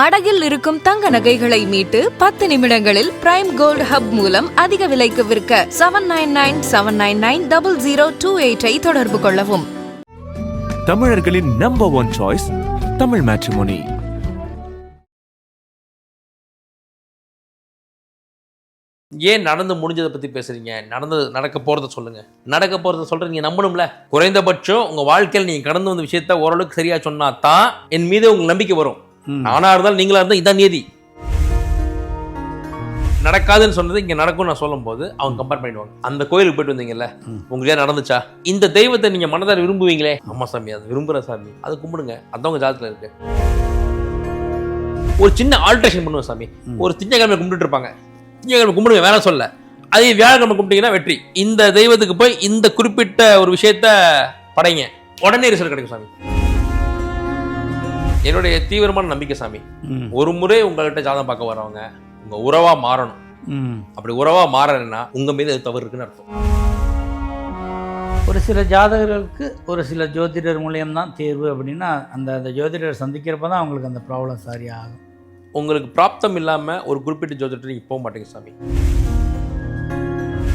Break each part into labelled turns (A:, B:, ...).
A: அடகில் இருக்கும் தங்க நகைகளை மீட்டு 10 நிமிடங்களில் பிரைம் கோல்ட் ஹப் மூலம் அதிக விலைக்கு விற்க 7997990028 தொடர்பு கொள்ளவும்.
B: தமிழர்களின் நம்பர் 1 சாய்ஸ் தமிழ் மேட்ரிமோனி.
C: ஏன் நடந்து முடிஞ்சதை பற்றி பேசுகிறீங்க? நடக்க போகிறத சொல்லுங்கள். நடக்க போகிறத சொல்கிற நீங்கள் நம்பணும்ல. குறைந்தபட்சம் உங்கள் வாழ்க்கையில் நீங்கள் கடந்து வந்த விஷயத்த ஓரளவுக்கு சரியாக சொன்னா தான் என் மீது உங்களுக்கு நம்பிக்கை வரும். நானாக இருந்தாலும் நீங்களாக இருந்தால் இதான் நீதி. நடக்காதுன்னு சொன்னது இங்கே நடக்கும்னு நான் சொல்லும் போது அவங்க கம்பேர் பண்ணிடுவாங்க. அந்த கோயிலுக்கு போயிட்டு வந்தீங்கல்ல, உங்களுக்கு ஏன் நடந்துச்சா? இந்த தெய்வத்தை நீங்கள் மனதார விரும்புவீங்களே, அம்மா சாமி அது விரும்புகிற சாமி, அது கும்பிடுங்க, அதான் உங்கள் ஜாதகத்தில் இருக்கு. ஒரு சின்ன ஆல்ட்ரேஷன் பண்ணுவோம் சாமி. ஒரு திங்கக்கிழமை கும்பிட்டு இருப்பாங்க, திங்கக்கிழமை கும்பிடுங்க, வேலை சொல்ல. அதே வியாழக்கிழமை கும்பிட்டீங்கன்னா வெற்றி. இந்த தெய்வத்துக்கு போய் இந்த குறிப்பிட்ட ஒரு விஷயத்த படைங்க, உடனே ரிசல்ட் கிடைக்கும் சாமி. என்னுடைய தீவிரமான நம்பிக்கை சாமி. ஒரு முறை உங்கள்கிட்ட ஜாதகம் பார்க்க வரவங்க உங்க உறவா மாறணும். அப்படி உறவா மாறணும்னா உங்க மீது அது தவறு இருக்குன்னு அர்த்தம்.
D: ஒரு சில ஜாதகர்களுக்கு ஒரு சில ஜோதிடர் மூலியம்தான் தேர்வு அப்படின்னா அந்த ஜோதிடர் சந்திக்கிறப்ப தான் அவங்களுக்கு அந்த ப்ராப்ளம் சரியாகும்.
C: உங்களுக்கு பிராப்தம் இல்லாமல் ஒரு குறிப்பிட்ட ஜோதிடர் நீங்கள் போக மாட்டீங்க சாமி.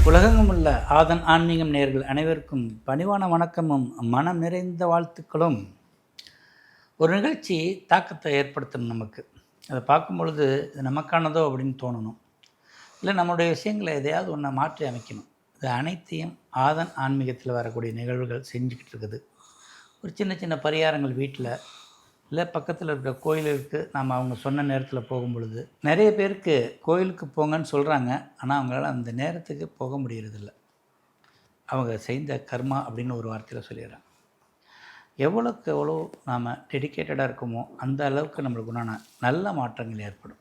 D: உலகெங்கும் உள்ள ஆதன் ஆன்மீகம் நேயர்கள் அனைவருக்கும் பணிவான வணக்கமும் மனம் நிறைந்த வாழ்த்துக்களும். ஒரு நிகழ்ச்சி தாக்கத்தை ஏற்படுத்தணும் நமக்கு. அதை பார்க்கும் பொழுது இது நமக்கானதோ அப்படின்னு தோணணும். இல்லை நம்மளுடைய விஷயங்களை எதையாவது ஒன்றை மாற்றி அமைக்கணும். இது அனைத்தையும் ஆதன் ஆன்மீகத்தில் வரக்கூடிய நிகழ்வுகள் செஞ்சுக்கிட்டு இருக்குது. ஒரு சின்ன சின்ன பரிகாரங்கள் வீட்டில் இல்லை பக்கத்தில் இருக்கிற கோயிலுக்கு நாம் அவங்க சொன்ன நேரத்தில் போகும் பொழுது நிறைய பேருக்கு கோயிலுக்கு போங்கன்னு சொல்கிறாங்க. ஆனால் அவங்களால அந்த நேரத்துக்கு போக முடியறதில்ல. அவங்க செய்த கர்மா அப்படின்னு ஒரு வார்த்தையில் சொல்லிடுறாங்க. எவ்வளோக்கு எவ்வளோ நாம் டெடிக்கேட்டடாக இருக்கோமோ அந்த அளவுக்கு நம்மளுக்கு உண்டான நல்ல மாற்றங்கள் ஏற்படும்.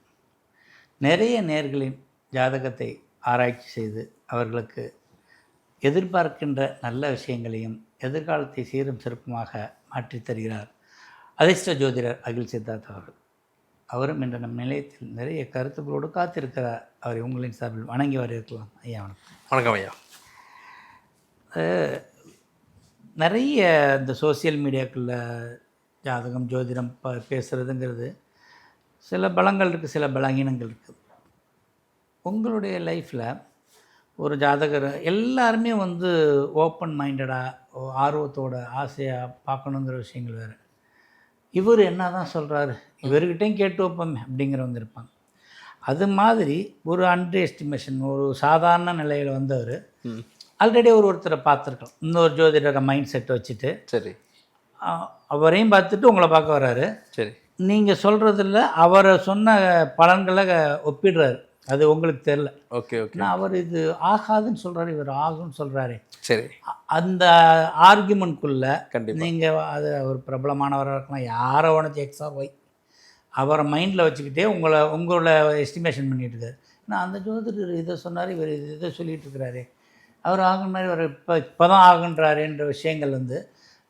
D: நிறைய நேயர்களின் ஜாதகத்தை ஆராய்ச்சி செய்து அவர்களுக்கு எதிர்பார்க்கின்ற நல்ல விஷயங்களையும் எதிர்காலத்தை சீரும் சிறப்புமாக மாற்றித் தருகிறார் அதிர்ஷ்ட ஜோதிடர் அகில் சித்தார்த் அவர்கள். அவரும் இன்று நம் நிலையத்தில் நிறைய கருத்துக்களோடு காத்திருக்கிறார். அவரை உங்களின் சார்பில் வணங்கி வரவேற்கலாம். ஐயா வணக்கம்.
C: வணக்கம் ஐயா.
D: நிறைய இந்த சோசியல் மீடியாக்களில் ஜாதகம் ஜோதிடம் பேசுகிறதுங்கிறது சில பலங்கள் இருக்குது, சில பலகீனங்கள் இருக்குது. உங்களுடைய லைஃப்பில் ஒரு ஜாதகர் எல்லாருமே ஓப்பன் மைண்டடாக ஆர்வத்தோட ஆசையாக பார்க்கணுங்கிற விஷயங்கள் வேறு. இவர் என்ன தான் சொல்கிறாரு, இவர்கிட்டையும் கேட்டு வைப்போமே அப்படிங்கிறவங்க இருப்பாங்க. அது மாதிரி ஒரு அண்டர் எஸ்டிமேஷன், ஒரு சாதாரண நிலையில் வந்தவர் ஆல்ரெடி ஒருத்தரை பார்த்துருக்கலாம். இன்னொரு ஜோதிடரை மைண்ட் செட்டை வச்சுட்டு சரி அவரையும் பார்த்துட்டு உங்களை பார்க்க வர்றாரு. சரி, நீங்கள் சொல்கிறதில்ல அவரை சொன்ன பலன்களை ஒப்பிடுறாரு. அது உங்களுக்கு தெரில. Okay okay. நான் அவர் இது ஆகாதுன்னு சொல்கிறாரு, இவர் ஆகும்னு சொல்கிறாரு. சரி, அந்த ஆர்குமெண்ட்குள்ளே நீங்கள் அது ஒரு பிரபலமானவராக இருக்கலாம், யாரை உனக்கு எக்ஸார் ஒய் அவரை மைண்டில் வச்சுக்கிட்டே உங்களை எஸ்டிமேஷன் பண்ணிகிட்டு இருக்காரு. நான் அந்த ஜோதிடர் இதை சொன்னார், இவர் இதை சொல்லிகிட்டு இருக்கிறாரு, அவர் ஆகுன மாதிரி அவர் இப்போ தான் ஆகுன்றாருன்ற விஷயங்கள்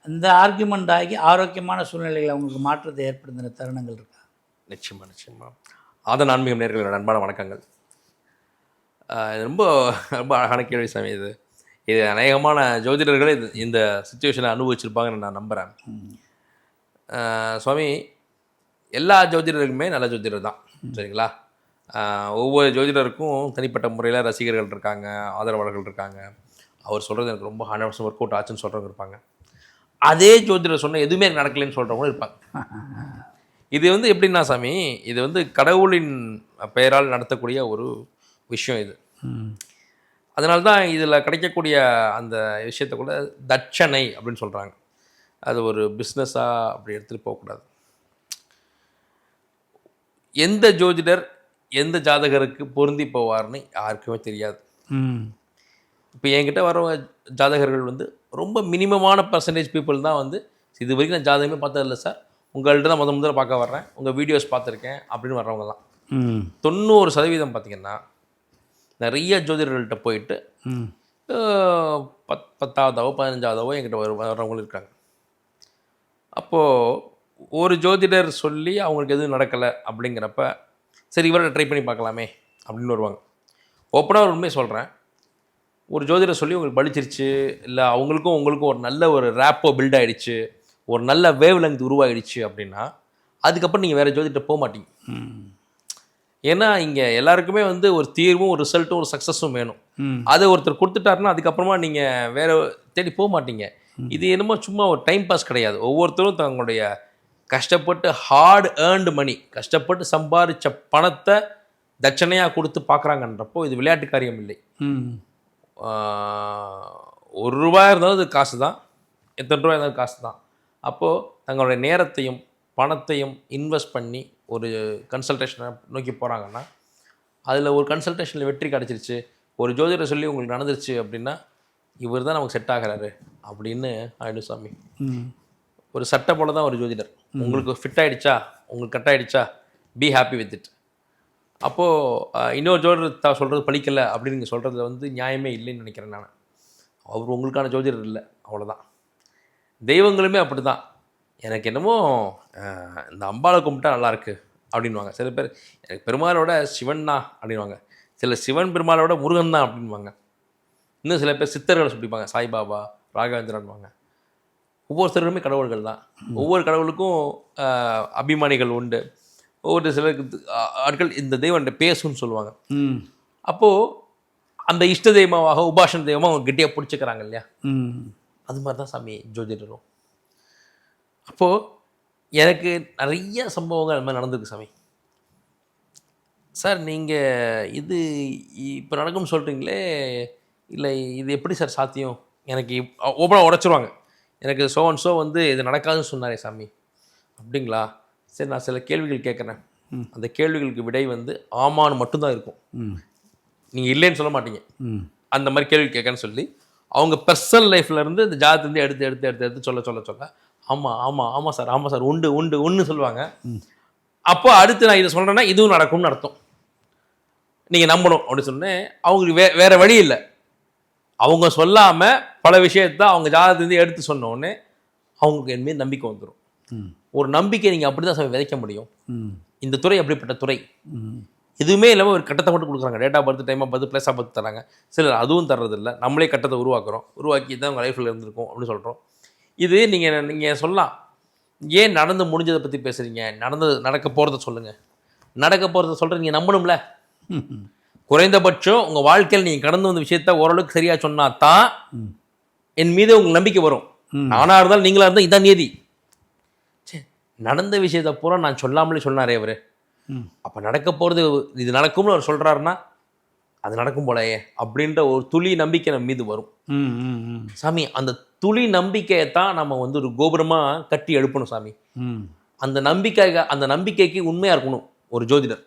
D: அந்த ஆர்குமெண்ட் ஆகி ஆரோக்கியமான சூழ்நிலைகளை அவங்களுக்கு மாற்றத்தை ஏற்படுத்தின தருணங்கள் இருக்கா?
C: நிச்சயமாக. ஆதன் ஆன்மீகம் நேயர்களுக்கு அன்பான வணக்கங்கள். ரொம்ப ரொம்ப அழகான கேள்வி சாமி. இது அநேகமான ஜோதிடர்களே இந்த சுச்சுவேஷனை அனுபவிச்சிருப்பாங்கன்னு நான் நம்புகிறேன். சுவாமி, எல்லா ஜோதிடருக்குமே நல்ல ஜோதிடர் தான், சரிங்களா? ஒவ்வொரு ஜோதிடருக்கும் தனிப்பட்ட முறையில் ரசிகர்கள் இருக்காங்க, ஆதரவாளர்கள் இருக்காங்க. அவர் சொல்கிறது எனக்கு ரொம்ப 100% ஒர்க் அவுட் ஆச்சுன்னு சொல்கிறவங்க இருப்பாங்க. அதே ஜோதிடர் சொன்ன எதுவுமே எனக்கு நடக்கலைன்னு சொல்கிறவங்களும் இருப்பாங்க. இது எப்படின்னா சாமி, இது கடவுளின் பெயரால் நடத்தக்கூடிய ஒரு விஷயம் இது. அதனால்தான் இதில் கிடைக்கக்கூடிய அந்த விஷயத்தை கூட தட்சணை அப்படின்னு சொல்கிறாங்க. அது ஒரு பிஸ்னஸாக அப்படி எடுத்துகிட்டு போகக்கூடாது. எந்த ஜோதிடர் எந்த ஜாதகருக்கு பொருந்தி போவார்னு யாருக்குமே தெரியாது. இப்போ என்கிட்ட வர ஜாதகர்கள் ரொம்ப மினிமமான பர்சன்டேஜ் பீப்புள் தான் இது வரைக்கும் நான் ஜாதகமே பார்த்ததில்லை சார், உங்கள்கிட்ட தான் முதல்ல பார்க்க வர்றேன், உங்கள் வீடியோஸ் பார்த்துருக்கேன் அப்படின்னு வர்றவங்க தான். 90% பார்த்திங்கன்னா நிறைய ஜோதிடர்கள்ட்ட போயிட்டு 10ஆவதாவோ 15ஆவதாவோ என்கிட்ட வர்றவங்களும் இருக்காங்க. அப்போது ஒரு ஜோதிடர் சொல்லி அவங்களுக்கு எதுவும் நடக்கலை அப்படிங்கிறப்ப சரி இவரை ட்ரை பண்ணி பார்க்கலாமே அப்படின்னு வருவாங்க. ஓப்பனாக ஒரு உண்மையை சொல்கிறேன், ஒரு ஜோதிடர் சொல்லி உங்களுக்கு பலிச்சிருச்சு, இல்லை அவங்களுக்கும் உங்களுக்கும் ஒரு நல்ல ஒரு ரேப்போ பில்ட் ஆகிடுச்சு, ஒரு நல்ல வேவ் லெங்த் உருவாகிடுச்சு அப்படின்னா அதுக்கப்புறம் நீங்கள் வேறு ஜோதிடர் போக மாட்டீங்க. ஏன்னா இங்கே எல்லாருக்குமே வந்து ஒரு தீர்வும் ஒரு ரிசல்ட்டும் ஒரு சக்ஸஸும் வேணும். அதை ஒருத்தர் கொடுத்துட்டாருன்னா அதுக்கப்புறமா நீங்கள் வேறு தேடி போக மாட்டீங்க. இது என்னமோ சும்மா ஒரு டைம் பாஸ் கிடையாது. ஒவ்வொருத்தரும் தங்களுடைய கஷ்டப்பட்டு ஹார்ட் ஏர்ன்டு மணி, கஷ்டப்பட்டு சம்பாதிச்ச பணத்தை தட்சணையாக கொடுத்து பார்க்குறாங்கன்றப்போ இது விளையாட்டு காரியம் இல்லை. ₹1 இருந்தாலும் அது காசு தான், எத்தனை ரூபா இருந்தாலும் காசு தான். அப்போது தங்களுடைய நேரத்தையும் பணத்தையும் இன்வெஸ்ட் பண்ணி ஒரு கன்சல்டேஷனை நோக்கி போகிறாங்கன்னா அதில் ஒரு கன்சல்டேஷனில் வெற்றி கிடச்சிருச்சு, ஒரு ஜோதிடரை சொல்லி உங்களுக்கு நடந்துருச்சு அப்படின்னா இவர் தான் நமக்கு செட் ஆகிறாரு அப்படின்னு ஆயிடும் சாமி. ஒரு சட்டை போல தான் ஒரு ஜோதிடர். உங்களுக்கு ஃபிட் ஆகிடுச்சா, உங்களுக்கு கட் ஆகிடுச்சா, பி ஹாப்பி வித் இட். அப்போது இன்னொரு ஜோதிடர் சொல்கிறது பழிக்கலை அப்படின்னு நீங்கள் சொல்கிறதுல வந்து நியாயமே இல்லைன்னு நினைக்கிறேன் நான். அவர் உங்களுக்கான ஜோதிடர் இல்லை, அவ்வளோதான். தெய்வங்களுமே அப்படி தான். எனக்கு என்னமோ இந்த அம்பாளை கும்பிட்டா நல்லாயிருக்கு அப்படின்வாங்க சில பேர். எனக்கு பெருமாளோட சிவன் தான் அப்படின்வாங்க. சில சிவன் பெருமாளோட முருகன் தான் அப்படின்வாங்க. இன்னும் சில பேர் சித்தர்களை சொல்லிப்பாங்க, சாய்பாபா, ராகவேந்திரன்வாங்க. ஒவ்வொருத்தருமே கடவுள்கள் தான். ஒவ்வொரு கடவுளுக்கும் அபிமானிகள் உண்டு. ஒவ்வொரு சிலருக்கு ஆட்கள் இந்த தெய்வம் பேசுன்னு சொல்லுவாங்க. அப்போது அந்த இஷ்ட தெய்வமாக உபாசன தெய்வமாக அவங்க கெட்டியாக பிடிச்சிக்கிறாங்க இல்லையா, அது மாதிரி தான் சாமி ஜோதிடரும். அப்போது எனக்கு நிறைய சம்பவங்கள் அது மாதிரி நடந்திருக்கு சாமி. சார் நீங்கள் இது இப்போ நடக்கும்னு சொல்கிறீங்களே, இல்லை இது எப்படி சார் சாத்தியம்? எனக்கு ஓப்பனாக உடச்சிருவாங்க. எனக்கு ஸோ வந்து இது நடக்காதுன்னு சொன்னாரே சாமி. அப்படிங்களா? சரி, நான் சில கேள்விகள் கேட்குறேன். அந்த கேள்விகளுக்கு விடை வந்து ஆமான்னு மட்டும்தான் இருக்கும். நீங்கள் இல்லைன்னு சொல்ல மாட்டீங்க. அந்த மாதிரி கேள்வி கேட்கன்னு சொல்லி அவங்க பர்சனல் லைஃப்லேருந்து இந்த ஜாதத்துலேருந்து எடுத்து எடுத்து எடுத்து எடுத்து சொல்ல சொல்ல சொல்ல ஆமாம் ஆமாம் ஆமாம் சார், ஆமாம் சார், உண்டு உண்டு ஒன்று சொல்லுவாங்க. அப்போ அடுத்து நான் இதை சொல்கிறேன்னா இதுவும் நடக்கும்னு அர்த்தம். நீங்கள் நம்பணும் அப்படின்னு சொன்னேன். அவங்களுக்கு வேறு வழி இல்லை. அவங்க சொல்லாமல் பல விஷயத்த அவங்க ஜாதகத்துலேருந்து எடுத்து சொன்னோடனே அவங்களுக்கு என் மீது நம்பிக்கை வந்துடும். ஒரு நம்பிக்கை நீங்கள் அப்படி தான் விதைக்க முடியும். இந்த துறை அப்படிப்பட்ட துறை. எதுவுமே இல்லாமல் ஒரு கட்டத்தை மட்டும் கொடுக்குறாங்க. Date of birth, time of birth, place of birth தராங்க. சிலர் அதுவும் தர்றதில்லை. நம்மளே கட்டத்தை உருவாக்கி தான் உங்கள் லைஃப்பில் இருந்திருக்கும் அப்படின்னு சொல்கிறோம். இது நீங்கள் சொல்லலாம், ஏன் நடந்து முடிஞ்சதை பற்றி பேசுகிறீங்க, நடக்க போகிறத சொல்லுங்கள். நடக்க போகிறத சொல்கிற நீங்கள் நம்பணும்ல. குறைந்தபட்சம் உங்கள் வாழ்க்கையில் நீங்கள் கடந்து வந்த விஷயத்த ஓரளவுக்கு சரியாக சொன்னால் தான் என் மீது உங்களுக்கு நம்பிக்கை வரும். நானாக இருந்தாலும் நீங்களாக இருந்தால் இதான் நீதி. சரி, நடந்த விஷயத்தை பூரா நான் சொல்லாமலே சொன்னாரே அவர், அப்போ நடக்க போகிறது இது நடக்கும்னு அவர் சொல்கிறாருன்னா அது நடக்கும் போலையே அப்படின்ற ஒரு துளி நம்பிக்கை நம்ம மீது வரும். சாமி, அந்த துளி நம்பிக்கையை தான் நம்ம வந்து ஒரு கோபுரமாக கட்டி எழுப்பணும் சாமி. அந்த நம்பிக்கைக்கு உண்மையாக இருக்கணும் ஒரு ஜோதிடர்.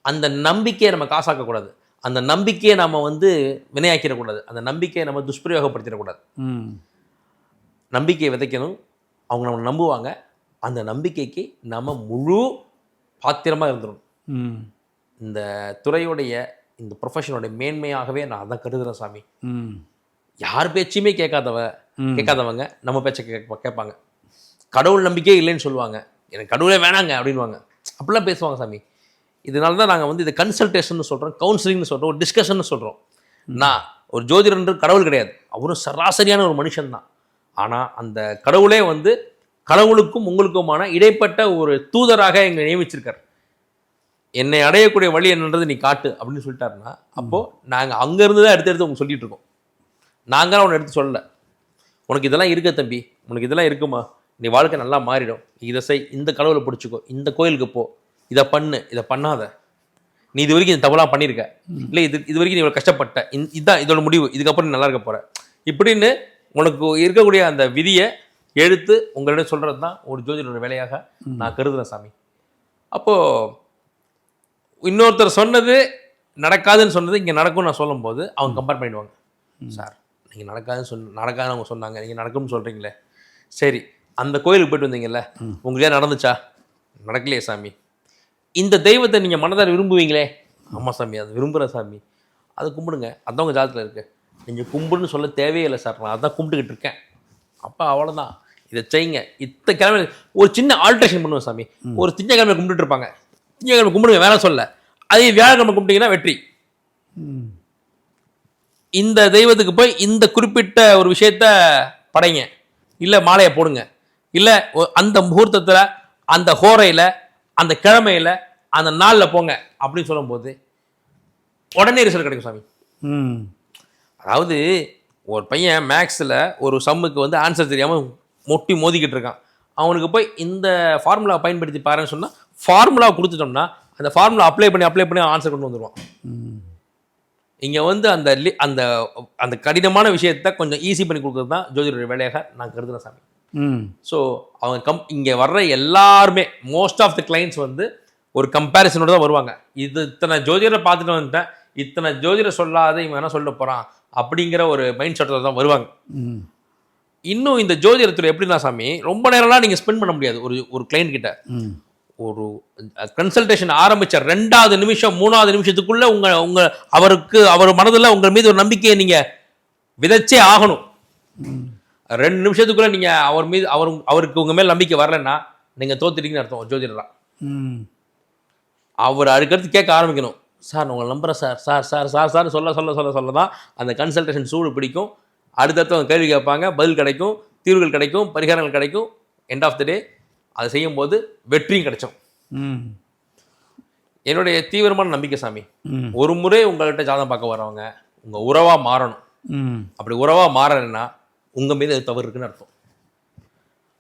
C: அந்த நம்பிக்கையை நம்ம காசாக்கக்கூடாது. அந்த நம்பிக்கையை நம்ம வந்து வினையாக்கிடக்கூடாது. அந்த நம்பிக்கையை நம்ம துஷ்பிரயோகப்படுத்திடக்கூடாது. நம்பிக்கையை விதைக்கணும். அவங்க நம்ம நம்புவாங்க. அந்த நம்பிக்கைக்கு நம்ம முழு பாத்திரமாக இருந்துடணும். இந்த துறையுடைய இந்த ப்ரொஃபஷனோடைய மேன்மையாகவே நான் அதான் கருதுகிறேன் சாமி. யார் பேச்சுமே கேட்காதவங்க நம்ம பேச்சை கேட்பாங்க. கடவுள் நம்பிக்கையே இல்லைன்னு சொல்லுவாங்க. எனக்கு கடவுளே வேணாங்க அப்படின்வாங்க. அப்படிலாம் பேசுவாங்க சாமி. இதனால தான் நாங்கள் வந்து இதை கன்சல்டேஷன் சொல்கிறோம், கவுன்சிலிங்னு சொல்கிறோம், ஒரு டிஸ்கஷன் சொல்கிறோம். நான் ஒரு ஜோதிடர் கடவுள் கிடையாது, அவரும் சராசரியான ஒரு மனுஷன் தான். ஆனால் அந்த கடவுளே வந்து கடவுளுக்கும் உங்களுக்குமான இடைப்பட்ட ஒரு தூதராக எங்களை நியமிச்சிருக்கார். என்னை அடையக்கூடிய வழி என்னன்றது நீ காட்டு அப்படின்னு சொல்லிட்டாருன்னா, அப்போது நாங்கள் அங்கேருந்து தான் எடுத்து உங்களுக்கு சொல்லிகிட்டு இருக்கோம். நாங்களாம் உன்னை எடுத்து சொல்லலை. உனக்கு இதெல்லாம் இருக்க தம்பி, உனக்கு இதெல்லாம் இருக்குமா, நீ வாழ்க்கை நல்லா மாறிடும், இதை செய், இந்த கடவுளை பிடிச்சிக்கோ, இந்த கோயிலுக்கு போ, இதை பண்ணு, இதை பண்ணாத, நீ இது வரைக்கும் இந்த தவறாக பண்ணியிருக்க, இல்லை இது வரைக்கும் நீ இவ்வளோ கஷ்டப்பட்ட, இதுதான் இதோட முடிவு, இதுக்கப்புறம் நீ நல்லா இருக்க போகிற இப்படின்னு உனக்கு இருக்கக்கூடிய அந்த விதியை எடுத்து உங்களிடம் சொல்கிறது தான் ஒரு ஜோதிடரோட வேலையாக நான் கருதுகிறேன் சாமி. அப்போது இன்னொருத்தர் சொன்னது நடக்காதுன்னு சொன்னது இங்கே நடக்கும்னு நான் சொல்லும்போது அவங்க கம்பேர் பண்ணிடுவாங்க. சார், நீங்கள் நடக்காதுன்னு அவங்க சொன்னாங்க, நீங்கள் நடக்கும்னு சொல்கிறீங்களே, சரி அந்த கோயிலுக்கு போய்ட்டு வந்தீங்கல்ல, உங்களுக்கு நடந்துச்சா? நடக்கலையே சாமி. இந்த தெய்வத்தை நீங்கள் மனதார விரும்புவீங்களே? ஆமாம் சாமி, அது விரும்புகிறேன் சாமி. அதை கும்பிடுங்க, அதான் உங்கள் ஜாதகத்தில் இருக்குது. நீங்கள் கும்பிடுன்னு சொல்ல தேவையில்லை சார், நான் அதான் கும்பிட்டுக்கிட்டு இருக்கேன். அப்போ அவ்வளோதான், இதை செய்யுங்க. கிழமை ஒரு சின்ன ஆல்ட்ரேஷன் பண்ணுவேன் சாமி. ஒரு திங்கக்கிழமை கும்பிட்டு இருப்பாங்க, திங்கக்கிழமை கும்பிடுங்க, வேலை சொல்ல. அதே வியாழக்கிழமை கும்பிட்டீங்கன்னா வெற்றி. இந்த தெய்வத்துக்கு போய் இந்த குறிப்பிட்ட ஒரு விஷயத்த படைங்க, இல்லை மாலையை போடுங்க, இல்லை அந்த முகூர்த்தத்தில் அந்த ஹோரையில் அந்த கிழமையில் அந்த நாளில் போங்க அப்படின்னு சொல்லும்போது உடனே ரிசல்ட் கிடைக்கும் சாமி. அதாவது ஒரு பையன் மேக்ஸில் ஒரு சம்முக்கு வந்து ஆன்சர் தெரியாமல் மொட்டி மோதிக்கிட்டு இருக்கான். அவனுக்கு போய் இந்த ஃபார்முலாவை பயன்படுத்தி பாருன்னு சொன்னால் ஃபார்முலாவை கொடுத்துட்டோம்னா அந்த ஃபார்முலா அப்ளை பண்ணி ஆன்சர் கொண்டு வந்துடுவான். இங்கே வந்து அந்த அந்த அந்த கடினமான விஷயத்தை கொஞ்சம் ஈஸி பண்ணி கொடுக்குறது தான் ஜோதிடருடைய வேலையாக நான் கருதுகிறேன் சாமி. ஸோ அவங்க இங்கே வர்ற எல்லாருமே மோஸ்ட் ஆஃப் த கிளைண்ட்ஸ் வந்து ஒரு கம்பேரிசனோடு தான் வருவாங்க. இது இத்தனை ஜோதிடரை பார்த்துட்டு வந்துட்டேன், இத்தனை ஜோதிடர் சொல்லாத இவன் என்ன சொல்ல போகிறான் அப்படிங்கிற ஒரு மைண்ட் செட்டில் தான் வருவாங்க. இன்னும் இந்த ஜோதிடத்தில் எப்படின்னா சாமி, ரொம்ப நேரம்லாம் நீங்கள் ஸ்பெண்ட் பண்ண முடியாது ஒரு கிளைண்ட் கிட்ட. ஒரு கன்சல்டேஷன் ஆரம்பித்த 2வது நிமிஷம் 3வது நிமிஷத்துக்குள்ளே அவர் மனதில் உங்கள் மீது ஒரு நம்பிக்கையை நீங்கள் விதைச்சே ஆகணும். 2 நிமிஷத்துக்குள்ளே நீங்கள் அவருக்கு உங்கள் மேல் நம்பிக்கை வரலைன்னா நீங்கள் தோத்துட்டீங்கன்னு அர்த்தம் ஜோதிடரா. அவர் அதுக்கடுத்து கேட்க ஆரம்பிக்கணும், சார் நான் உங்களை நம்புகிறேன் sir sir sir sir sir சொல்ல சொல்ல சொல்ல சொல்ல தான் அந்த கன்சல்டேஷன் சூடு பிடிக்கும். அடுத்தடுத்து அவங்க கேள்வி கேட்பாங்க, பதில் கிடைக்கும், தீர்வுகள் கிடைக்கும், பரிகாரங்கள் கிடைக்கும். எண்ட் ஆஃப் த டே அதை செய்யும்போது வெற்றியும் கிடைச்சோம். என்னுடைய தீவிரமான நம்பிக்கை சாமி, ஒரு முறை உங்கள்கிட்ட ஜாதகம் பார்க்க வரவங்க உங்கள் உறவாக மாறணும். அப்படி உறவாக மாறலைன்னா உங்கள் மீது அது தவறு இருக்குன்னு அர்த்தம்.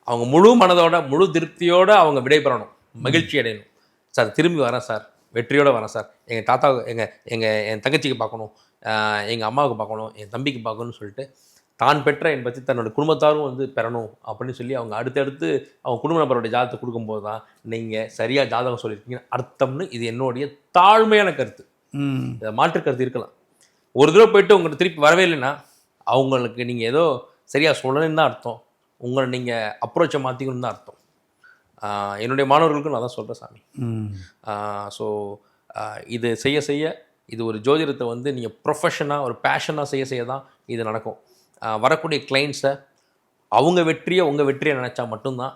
C: அவங்க முழு மனதோட முழு திருப்தியோடு அவங்க விடைபெறணும், மகிழ்ச்சி அடையணும். சார் திரும்பி வரேன் சார், வெற்றியோடு வரேன் சார், எங்கள் தாத்தாவுக்கு என் தங்கச்சிக்கு பார்க்கணும், எங்கள் அம்மாவுக்கு பார்க்கணும், என் தம்பிக்கு பார்க்கணும்னு சொல்லிட்டு தான் பெற்ற என் பற்றி தன்னோட குடும்பத்தாரும் வந்து பெறணும் அப்படின்னு சொல்லி அவங்க அடுத்தடுத்து அவங்க குடும்ப நபருடைய ஜாதகத்தை கொடுக்கும்போது தான் நீங்கள் சரியாக ஜாதகம் சொல்லியிருக்கீங்க அர்த்தம்னு இது என்னுடைய தாழ்மையான கருத்து. இதை மாற்று கருத்து இருக்கலாம். ஒரு தடவை போயிட்டு உங்கள்கிட்ட திருப்பி வரவே இல்லைன்னா அவங்களுக்கு நீங்கள் ஏதோ சரியாக சொல்லணுன்னு தான் அர்த்தம், உங்களை நீங்கள் அப்ரோச்சை மாற்றிக்கணும்னு தான் அர்த்தம். என்னுடைய மாணவர்களுக்கும் நான் தான் சொல்கிறேன் சாமி. ஸோ இது செய்ய இது ஒரு ஜோதிடத்தை வந்து நீங்கள் ப்ரொஃபஷனாக ஒரு பேஷனாக செய்ய தான் இது நடக்கும். வரக்கூடிய கிளைண்ட்ஸை அவங்க வெற்றியை உங்கள் வெற்றியை நினச்சா மட்டும்தான்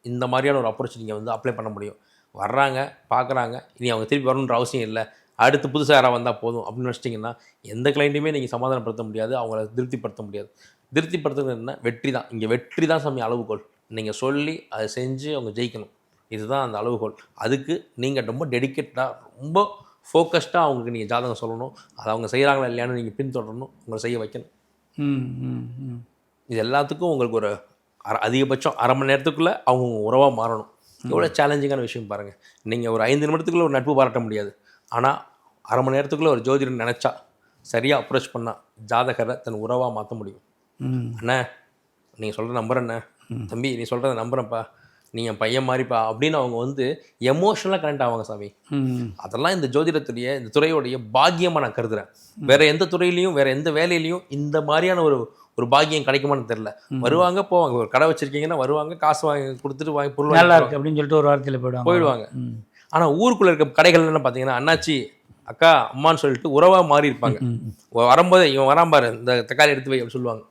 C: இந்த மாதிரியான ஒரு அப்ரோச் நீங்கள் வந்து அப்ளை பண்ண முடியும். வர்றாங்க, பார்க்குறாங்க, இனி அவங்க திருப்பி வரணுன்ற அவசியம் இல்லை, அடுத்து புதுசாக யாராக வந்தால் போதும் அப்படின்னு நினச்சிட்டிங்கன்னா எந்த கிளைண்ட்டையுமே நீங்கள் சமாதானப்படுத்த முடியாது, அவங்கள திருப்திப்படுத்த முடியாது. திருப்திப்படுத்துறது என்ன? வெற்றி தான். இங்கே வெற்றி தான் சாமி அளவுகோல். நீங்கள் சொல்லி அதை செஞ்சு அவங்க ஜெயிக்கணும், இதுதான் அந்த அளவுகோல். அதுக்கு நீங்கள் ரொம்ப டெடிக்கேட்டாக ரொம்ப ஃபோக்கஸ்டாக அவங்களுக்கு நீங்கள் ஜாதகம் சொல்லணும், அதை அவங்க செய்கிறாங்களா இல்லையான்னு நீங்கள் பின்தொடரணும், உங்களை செய்ய வைக்கணும். இது எல்லாத்துக்கும் உங்களுக்கு ஒரு அதிகபட்சம் 1/2 மணி நேரத்துக்குள்ளே அவங்க உறவாக மாறணும். எவ்வளோ சேலஞ்சிங்கான விஷயம் பாருங்கள். நீங்கள் ஒரு 5 நிமிடத்துக்குள்ளே ஒரு நட்பு பாராட்ட முடியாது, ஆனால் 1/2 மணி நேரத்துக்குள்ளே ஒரு ஜோதிடர் நினச்சா சரியாக அப்ரோச் பண்ணால் ஜாதகரை தன் உறவாக மாற்ற முடியும். அண்ணா நீங்கள் சொல்கிற நம்புறேண்ணே, தம்பி நீ சொல்கிறத நம்புகிறேன்ப்பா, நீ என் பையன் மாதிரிப்பா அப்படின்னு அவங்க வந்து எமோஷனலாக கனெக்ட் ஆவாங்க சாமி. அதெல்லாம் இந்த ஜோதிடத்துடைய இந்த துறையோடைய பாக்கியமாக நான் கருதுகிறேன். வேறு எந்த துறையிலையும் வேறு எந்த வேலையிலையும் இந்த மாதிரியான ஒரு பாக்கியம் கிடைக்குமான்னு தெரில. வருவாங்க போவாங்க, ஒரு கடை வச்சுருக்கீங்கன்னா வருவாங்க, காசு வாங்கி கொடுத்துட்டு வாங்கி பொருள்
D: நல்லா இருக்கு அப்படின்னு சொல்லிட்டு ஒரு வாரத்தில் போயிடுவாங்க.
C: ஆனால் ஊருக்குள்ளே இருக்க கடைகள்லாம் பார்த்தீங்கன்னா அண்ணாச்சி அக்கா அம்மான்னு சொல்லிட்டு உறவாக மாறி இருப்பாங்க. வரும்போது இவன் வராம்பாரு இந்த தக்காளி எடுத்து வை அப்படின்னு சொல்லுவாங்க.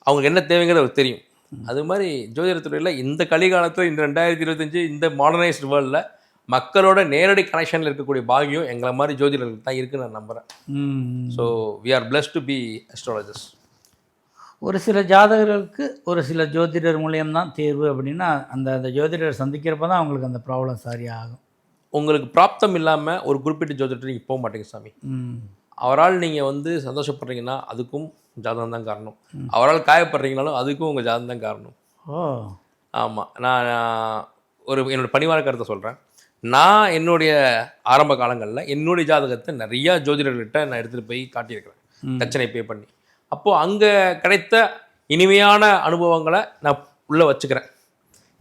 C: அவங்களுக்கு என்ன தேவைங்கிறது அவருக்கு தெரியும். அது மாதிரி ஜோதிடத்துறையில் இந்த கலிகாலத்தில் இந்த 2025 இந்த மாடர்னைஸ்டு வேர்ல்டில் மக்களோட நேரடி கனெக்ஷனில் இருக்கக்கூடிய பாகியம் எங்களை மாதிரி ஜோதிடர்களுக்கு தான் இருக்குன்னு நான் நம்புகிறேன். So we are blessed to be astrologers.
D: ஒரு சில ஜாதகர்களுக்கு ஒரு சில ஜோதிடர் மூலியம்தான் தேர்வு அப்படின்னா அந்த ஜோதிடர் சந்திக்கிறப்ப தான் அவங்களுக்கு அந்த ப்ராப்ளம் சரியாகும்.
C: உங்களுக்கு பிராப்தம் இல்லாமல் ஒரு குறிப்பிட்ட ஜோதிடர் நீங்கள் போக மாட்டீங்க சாமி. அவரால் நீங்கள் வந்து சந்தோஷப்படுறீங்கன்னா அதுக்கும் ஜாதகம் தான் காரணம், அவரால் காயப்படுறீங்கனாலும் அதுக்கும் உங்கள் ஜாதகம் தான் காரணம். ஆமாம், நான் என்னோடய பணிவான கருத்தை சொல்கிறேன். நான் என்னுடைய ஆரம்ப காலங்களில் என்னுடைய ஜாதகத்தை நிறையா ஜோதிடர்கிட்ட நான் எடுத்துகிட்டு போய் காட்டியிருக்கிறேன், தட்சணை பே பண்ணி. அப்போது அங்கே கிடைத்த இனிமையான அனுபவங்களை நான் உள்ளே வச்சுக்கிறேன்.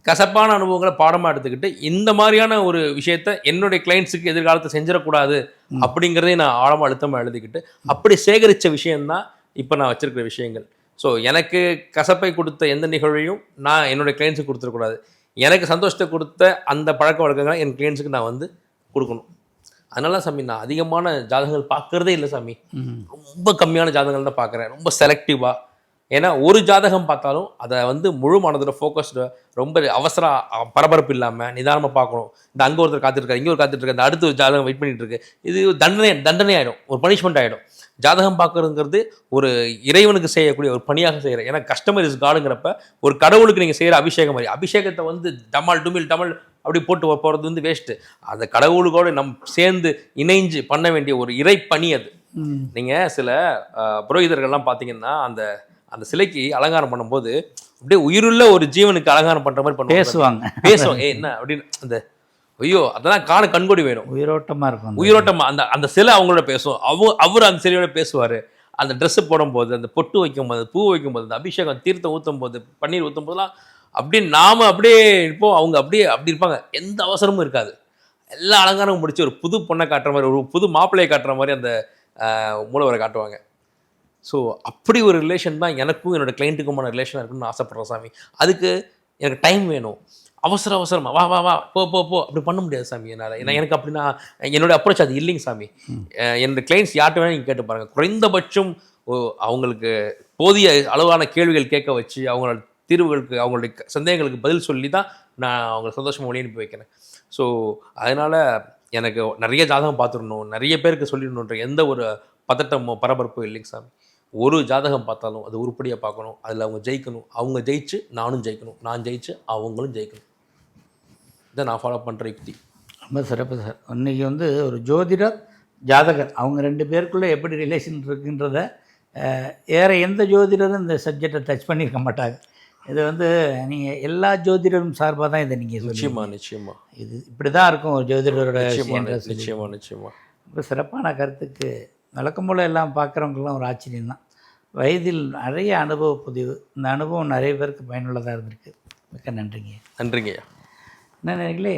C: கசப்பான அனுபவங்களை பாடமாக எடுத்துக்கிட்டு இந்த மாதிரியான ஒரு விஷயத்த என்னுடைய கிளைண்ட்ஸுக்கு எதிர்காலத்தை செஞ்சிடக்கூடாது அப்படிங்கிறதையும் நான் ஆழமாக அழுத்தமாக எழுதிக்கிட்டு அப்படி சேகரித்த விஷயந்தான் இப்போ நான் வச்சுருக்கிற விஷயங்கள். ஸோ எனக்கு கசப்பை கொடுத்த எந்த நிகழ்வையும் நான் என்னுடைய கிளைண்ட்ஸுக்கு கொடுத்துடக்கூடாது. எனக்கு சந்தோஷத்தை கொடுத்த அந்த பழக்க வழக்கங்களை என் கிளைண்ட்ஸுக்கு நான் வந்து கொடுக்கணும். அதனால சாமி நான் அதிகமான ஜாதகங்கள் பார்க்குறதே இல்லை சாமி, ரொம்ப கம்மியான ஜாதகங்கள் தான் பார்க்குறேன், ரொம்ப செலக்டிவாக. ஏன்னா ஒரு ஜாதகம் பார்த்தாலும் அதை வந்து முழு மனதில் ஃபோக்கஸ்டு, ரொம்ப அவசர பரபரப்பு இல்லாமல் நிதானமாக பார்க்கணும். இந்த அங்கே ஒருத்தர் காத்துட்ருக்காரு, இங்கே ஒரு காத்துட்ருக்காரு, இந்த அடுத்த ஒரு ஜாதகம் வெயிட் பண்ணிகிட்டு இருக்கு, இது தண்டனை ஆகிடும், ஒரு பனிஷ்மெண்ட் ஆகிடும். ஜாதகம் பார்க்குறதுங்கிறது ஒரு இறைவனுக்கு செய்யக்கூடிய ஒரு பணியாக செய்கிற, ஏன்னா கஸ்டமர் இஸ் காடுங்கிறப்ப ஒரு கடவுளுக்கு நீங்கள் செய்கிற அபிஷேகம் மாதிரி, அபிஷேகத்தை வந்து டமால் டமால் அப்படி போட்டு போகிறது வந்து வேஸ்ட்டு. அந்த கடவுளுக்கோடு சேர்ந்து இணைஞ்சு பண்ண வேண்டிய ஒரு இறை பணி அது. நீங்கள் சில புரோகிதர்கள்லாம் பார்த்தீங்கன்னா அந்த அந்த சிலைக்கு அலங்காரம் பண்ணும்போது அப்படியே உயிருள்ள ஒரு ஜீவனுக்கு அலங்காரம் பண்ணுற மாதிரி பண்ணுவாங்க, பேசுவாங்க. என்ன அப்படின்னு அந்த ஐயோ அதெல்லாம் கண்கொடி வேணும்,
D: உயிரோட்டமாக இருக்கும்.
C: உயிரோட்டமாக அந்த அந்த சிலை அவங்களோட பேசும், அவர் அந்த சிலையோட பேசுவார். அந்த ட்ரெஸ்ஸு போடும்போது, அந்த பொட்டு வைக்கும்போது, பூ வைக்கும்போது, அந்த அபிஷேகம் தீர்த்தம் ஊற்றும் போது, பன்னீர் ஊற்றும் போதெல்லாம் அப்படியே நாம் அப்படியே இருப்போம், அவங்க அப்படியே அப்படி இருப்பாங்க. எந்த அவசரமும் இருக்காது. எல்லா அலங்காரமும் முடிச்சு ஒரு புது பொண்ணை காட்டுற மாதிரி, ஒரு புது மாப்பிள்ளையை காட்டுற மாதிரி அந்த மூலவரை காட்டுவாங்க. ஸோ அப்படி ஒரு ரிலேஷன் தான் எனக்கும் என்னோடய கிளைண்ட்டுக்குமான ரிலேஷனாக இருக்குன்னு ஆசைப்பட்றேன் சாமி. அதுக்கு எனக்கு டைம் வேணும். அவசரமாக வா போ அப்படி பண்ண முடியாது சாமி என்னால். ஏன்னா எனக்கு அப்படின்னா என்னோடய அப்ரோச் அது இல்லைங்க சாமி. என்னோடய கிளைண்ட்ஸ் யார்கிட்ட வேணால் நீங்கள் கேட்டு பாருங்கள், குறைந்தபட்சம் அவங்களுக்கு போதிய அளவான கேள்விகள் கேட்க வச்சு அவங்களோட தீர்வுகளுக்கு, அவங்களுடைய சந்தேகங்களுக்கு பதில் சொல்லி தான் நான் அவங்களை சந்தோஷமாக ஒளி அனுப்பி வைக்கிறேன். ஸோ அதனால் எனக்கு நிறைய ஜாதகம் பார்த்துடணும், நிறைய பேருக்கு சொல்லிடணுன்ற எந்த ஒரு பதட்டமோ பரபரப்போ இல்லைங்க சாமி. ஒரு ஜாதகம் பார்த்தாலும் அது உருப்படியாக பார்க்கணும், அதில் அவங்க ஜெயிக்கணும், அவங்க ஜெயிச்சு நானும் ஜெயிக்கணும், நான் ஜெயிச்சு அவங்களும் ஜெயிக்கணும். இதை நான் ஃபாலோ பண்ணுற யுக்தி.
D: ரொம்ப சிறப்பு சார். இன்றைக்கி வந்து ஒரு ஜோதிடர் ஜாதகர் அவங்க 2 பேருக்குள்ளே எப்படி ரிலேஷன் இருக்குன்றத வேறு எந்த ஜோதிடரும் இந்த சப்ஜெக்டை டச் பண்ணியிருக்க மாட்டாங்க. இது வந்து நீங்கள் எல்லா ஜோதிடரும் சார்பாக தான் இதை நீங்கள்
C: நிச்சயமாக
D: இது இப்படி தான் இருக்கும் ஒரு ஜோதிடரோட
C: நிச்சயமாக
D: ரொம்ப சிறப்பான கருத்துக்கு வழக்கம் போல் எல்லாம் பார்க்குறவங்களாம் ஒரு ஆச்சரியம்தான். வயதில் நிறைய அனுபவ பதிவு, இந்த அனுபவம் நிறைய பேருக்கு பயனுள்ளதாக இருந்திருக்கு. மிக்க நன்றிங்கய்யா. என்னங்களே,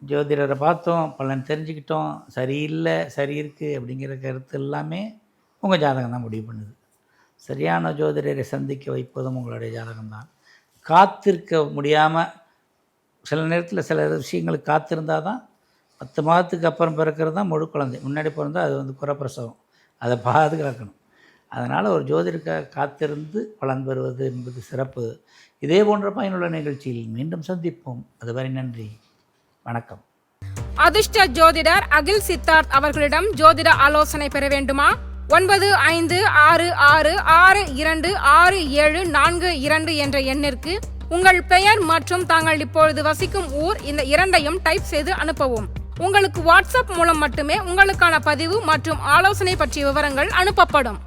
D: ஜோதிடரை பார்த்தோம், பலன் தெரிஞ்சுக்கிட்டோம், சரியில்லை சரி இருக்குது அப்படிங்கிற கருத்து எல்லாமே உங்கள் ஜாதகம் தான் முடிவு பண்ணுது. சரியான ஜோதிடரை சந்திக்க வைப்பதும் உங்களுடைய ஜாதகம் தான். காத்திருக்க முடியாமல் சில நேரத்தில் சில விஷயங்களுக்கு காத்திருந்தால் தான் 10 மாதத்துக்கு அப்புறம் பிறக்கிறது தான் முழு குழந்தை. முன்னாடி பிறந்தால் அது வந்து குறப்பிரசவம், அதை பாதுகாக்கணும். அதனால் ஒரு ஜோதிடருக்காக காத்திருந்து பலன் பெறுவது என்பது சிறப்பு. இதே போன்ற பயனுள்ள நிகழ்ச்சியில் மீண்டும் சந்திப்போம். அதுவரை நன்றி, வணக்கம்.
E: அதிர்ஷ்ட ஜோதிடர் அகில் சித்தார்த் அவர்களிடம் ஜோதிட ஆலோசனை பெற வேண்டுமா? 9566626742 என்ற எண்ணிற்கு உங்கள் பெயர் மற்றும் தாங்கள் இப்பொழுது வசிக்கும் ஊர் இந்த 2ஐயும் டைப் செய்து அனுப்பவும். உங்களுக்கு வாட்ஸ்அப் மூலம் மட்டுமே உங்களுக்கான பதிவு மற்றும் ஆலோசனை பற்றிய விவரங்கள் அனுப்பப்படும்.